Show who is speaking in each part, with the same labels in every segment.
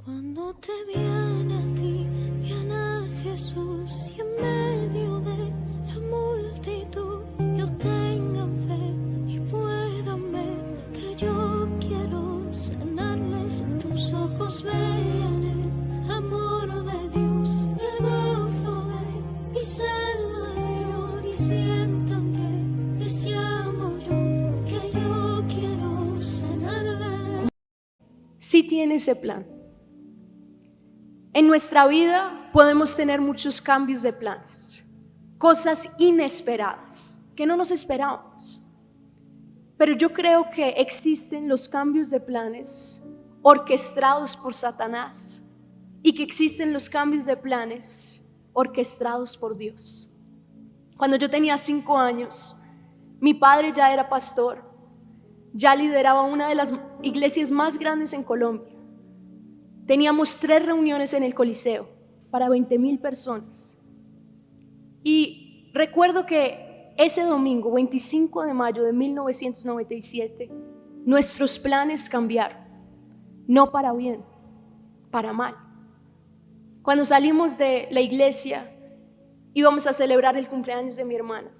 Speaker 1: Cuando te viene a ti, viene a Jesús y en medio de la multitud yo tengan fe y puedan ver que yo quiero sanarles. En tus ojos vean el amor de Dios, el gozo de mi salvación y sientan que les llamo yo, que yo quiero sanarles.
Speaker 2: Sí tiene ese plan. En nuestra vida podemos tener muchos cambios de planes, cosas inesperadas que no nos esperábamos. Pero yo creo que existen los cambios de planes orquestados por Satanás y que existen los cambios de planes orquestados por Dios. Cuando yo tenía 5 años, mi padre ya era pastor, ya lideraba una de las iglesias más grandes en Colombia. Teníamos 3 reuniones en el Coliseo para 20,000 personas. Y recuerdo que ese domingo, 25 de mayo de 1997, nuestros planes cambiaron, no para bien, para mal. Cuando salimos de la iglesia, íbamos a celebrar el cumpleaños de mi hermana.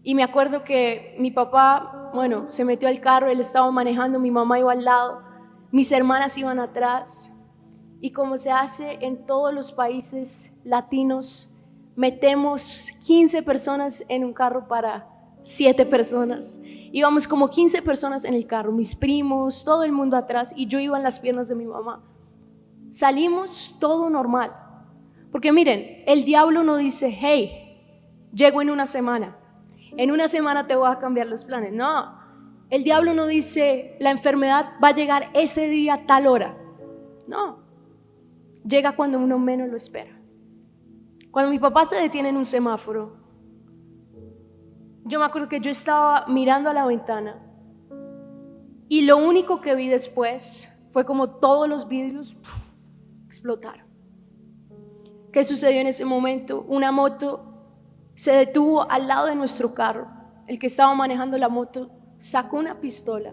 Speaker 2: Y me acuerdo que mi papá, se metió al carro, él estaba manejando, mi mamá iba al lado. Mis hermanas iban atrás y como se hace en todos los países latinos, metemos 15 personas en un carro para 7 personas. Íbamos como 15 personas en el carro, mis primos, todo el mundo atrás y yo iba en las piernas de mi mamá. Salimos todo normal, porque miren, el diablo no dice, hey, llego en una semana te voy a cambiar los planes. No. El diablo no dice, la enfermedad va a llegar ese día a tal hora. No, llega cuando uno menos lo espera. Cuando mi papá se detiene en un semáforo, yo me acuerdo que yo estaba mirando a la ventana y lo único que vi después fue como todos los vidrios explotaron. ¿Qué sucedió en ese momento? Una moto se detuvo al lado de nuestro carro. El que estaba manejando la moto sacó una pistola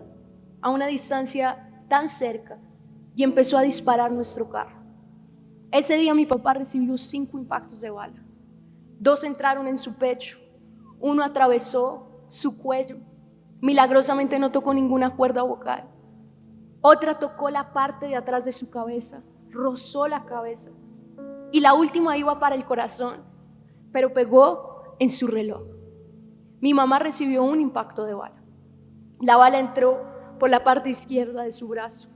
Speaker 2: a una distancia tan cerca y empezó a disparar nuestro carro. Ese día mi papá recibió 5 impactos de bala. 2 entraron en su pecho, 1 atravesó su cuello, milagrosamente no tocó ninguna cuerda vocal. Otra tocó la parte de atrás de su cabeza, rozó la cabeza. Y la última iba para el corazón, pero pegó en su reloj. Mi mamá recibió un impacto de bala. La bala entró por la parte izquierda de su brazo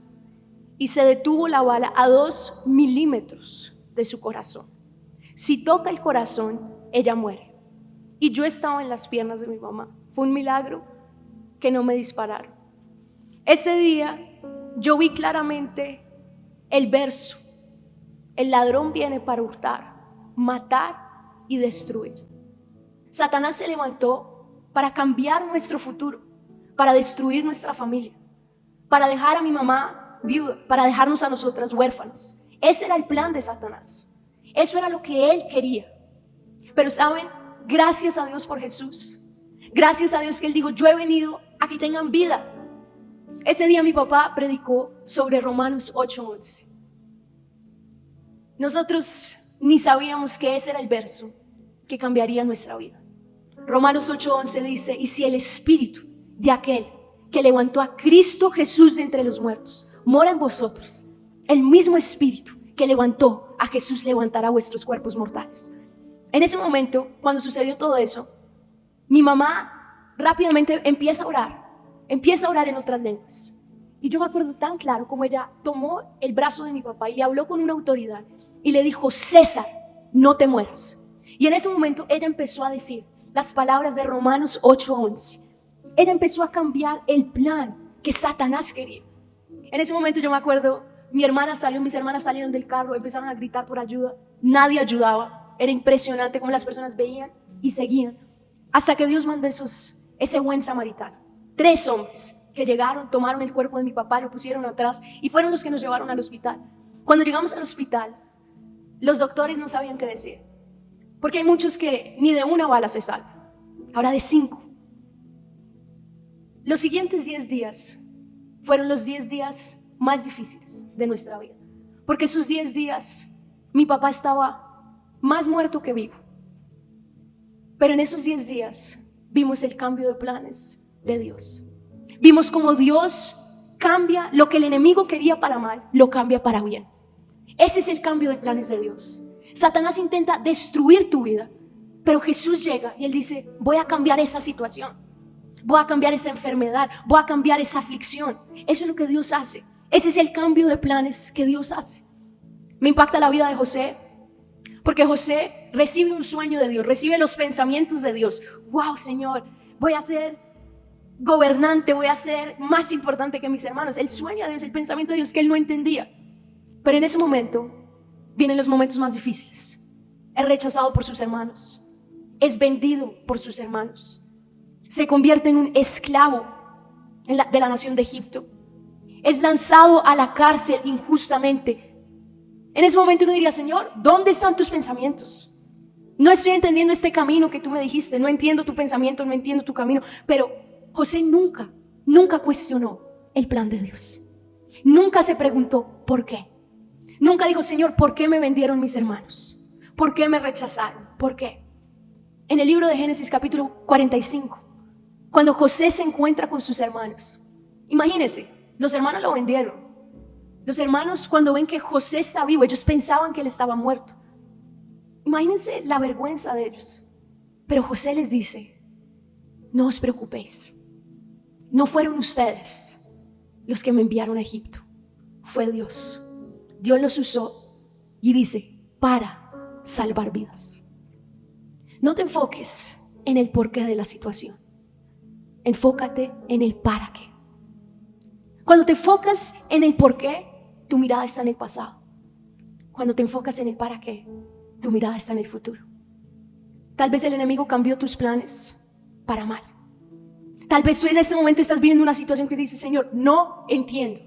Speaker 2: y se detuvo la bala a 2 milímetros de su corazón. Si toca el corazón, ella muere. Y yo estaba en las piernas de mi mamá. Fue un milagro que no me dispararon. Ese día yo vi claramente el verso: el ladrón viene para hurtar, matar y destruir. Satanás se levantó para cambiar nuestro futuro, para destruir nuestra familia, para dejar a mi mamá viuda, para dejarnos a nosotras huérfanas. Ese era el plan de Satanás. Eso era lo que él quería. Pero saben, gracias a Dios por Jesús. Gracias a Dios que él dijo, yo he venido a que tengan vida. Ese día mi papá predicó sobre Romanos 8:11. Nosotros ni sabíamos que ese era el verso que cambiaría nuestra vida. Romanos 8:11 dice, y si el espíritu de aquel que levantó a Cristo Jesús de entre los muertos mora en vosotros, el mismo espíritu que levantó a Jesús levantará vuestros cuerpos mortales. En ese momento, cuando sucedió todo eso, mi mamá rápidamente empieza a orar en otras lenguas. Y yo me acuerdo tan claro como ella tomó el brazo de mi papá y le habló con una autoridad y le dijo, César, no te mueras. Y en ese momento ella empezó a decir las palabras de Romanos 8:11. Ella empezó a cambiar el plan que Satanás quería. En ese momento yo me acuerdo, mis hermanas salieron del carro, empezaron a gritar por ayuda. Nadie ayudaba. Era impresionante cómo las personas veían y seguían. Hasta que Dios mandó ese buen samaritano. 3 hombres que llegaron, tomaron el cuerpo de mi papá, lo pusieron atrás y fueron los que nos llevaron al hospital. Cuando llegamos al hospital, los doctores no sabían qué decir. Porque hay muchos que ni de una bala se salvan. Ahora de 5. Los siguientes 10 días fueron los 10 días más difíciles de nuestra vida. Porque esos 10 días mi papá estaba más muerto que vivo. Pero en esos 10 días vimos el cambio de planes de Dios. Vimos cómo Dios cambia lo que el enemigo quería para mal, lo cambia para bien. Ese es el cambio de planes de Dios. Satanás intenta destruir tu vida, pero Jesús llega y Él dice, voy a cambiar esa situación, voy a cambiar esa enfermedad, voy a cambiar esa aflicción. Eso es lo que Dios hace. Ese es el cambio de planes que Dios hace. Me impacta la vida de José, porque José recibe un sueño de Dios, recibe los pensamientos de Dios. Wow, Señor, voy a ser gobernante, voy a ser más importante que mis hermanos. El sueño de Dios, el pensamiento de Dios que él no entendía. Pero en ese momento vienen los momentos más difíciles. Es rechazado por sus hermanos, es vendido por sus hermanos, se convierte en un esclavo de la nación de Egipto, es lanzado a la cárcel injustamente. En ese momento uno diría, Señor, ¿dónde están tus pensamientos? No estoy entendiendo este camino que tú me dijiste, no entiendo tu pensamiento, no entiendo tu camino. Pero José nunca cuestionó el plan de Dios. Nunca se preguntó por qué. Nunca dijo, Señor, ¿por qué me vendieron mis hermanos? ¿Por qué me rechazaron? ¿Por qué? En el libro de Génesis capítulo 45, cuando José se encuentra con sus hermanos, imagínense, los hermanos lo vendieron. Los hermanos, cuando ven que José está vivo, ellos pensaban que él estaba muerto. Imagínense la vergüenza de ellos. Pero José les dice, no os preocupéis, no fueron ustedes los que me enviaron a Egipto, fue Dios. Dios los usó y dice, para salvar vidas. No te enfoques en el porqué de la situación, enfócate en el para qué. Cuando te enfocas en el porqué, tu mirada está en el pasado. Cuando te enfocas en el para qué, tu mirada está en el futuro. Tal vez el enemigo cambió tus planes para mal. Tal vez tú en este momento estás viviendo una situación que dices, Señor, no entiendo.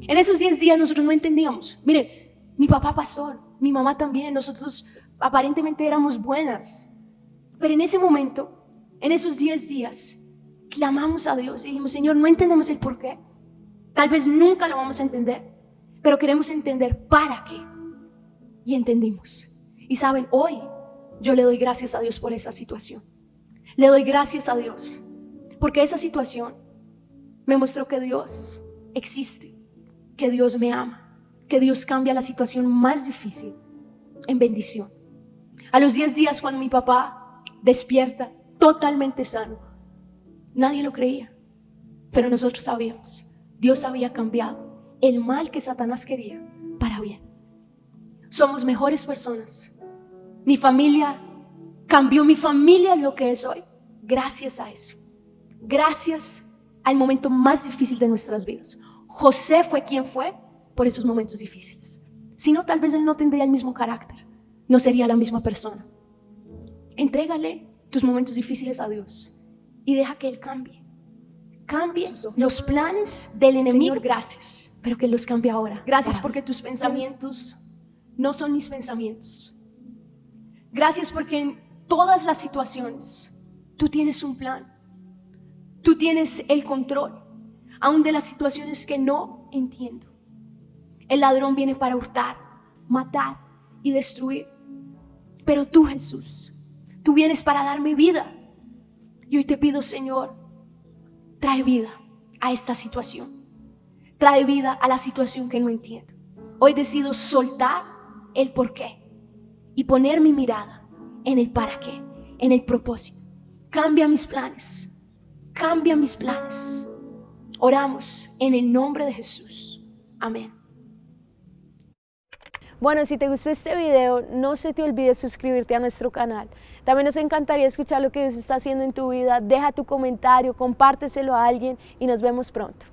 Speaker 2: En esos 10 días nosotros no entendíamos. Miren, mi papá pastor, mi mamá también, nosotros aparentemente éramos buenas. Pero en ese momento, en esos 10 días, clamamos a Dios y dijimos, Señor, no entendemos el porqué. Tal vez nunca lo vamos a entender, pero queremos entender para qué. Y entendimos. Y saben, hoy yo le doy gracias a Dios por esa situación. Le doy gracias a Dios porque esa situación me mostró que Dios existe, que Dios me ama, que Dios cambia la situación más difícil en bendición. A los 10 días, cuando mi papá despierta totalmente sano, nadie lo creía, pero nosotros sabíamos. Dios había cambiado el mal que Satanás quería para bien. Somos mejores personas. Mi familia cambió, mi familia es lo que es hoy, gracias a eso. Gracias al momento más difícil de nuestras vidas. José fue quien fue por esos momentos difíciles. Si no, tal vez él no tendría el mismo carácter, no sería la misma persona. Entrégale tus momentos difíciles a Dios y deja que Él cambie los planes del enemigo. Señor, gracias, pero que los cambie ahora. Gracias porque tus pensamientos no son mis pensamientos. Gracias porque en todas las situaciones tú tienes un plan. Tú tienes el control, aún de las situaciones que no entiendo. El ladrón viene para hurtar, matar y destruir. Pero tú, Jesús, tú vienes para darme vida. Y hoy te pido, Señor, trae vida a esta situación. Trae vida a la situación que no entiendo. Hoy decido soltar el porqué y poner mi mirada en el para qué, en el propósito. Cambia mis planes. Cambia mis planes. Oramos en el nombre de Jesús. Amén.
Speaker 3: Bueno, si te gustó este video, no se te olvide suscribirte a nuestro canal. También nos encantaría escuchar lo que Dios está haciendo en tu vida. Deja tu comentario, compárteselo a alguien y nos vemos pronto.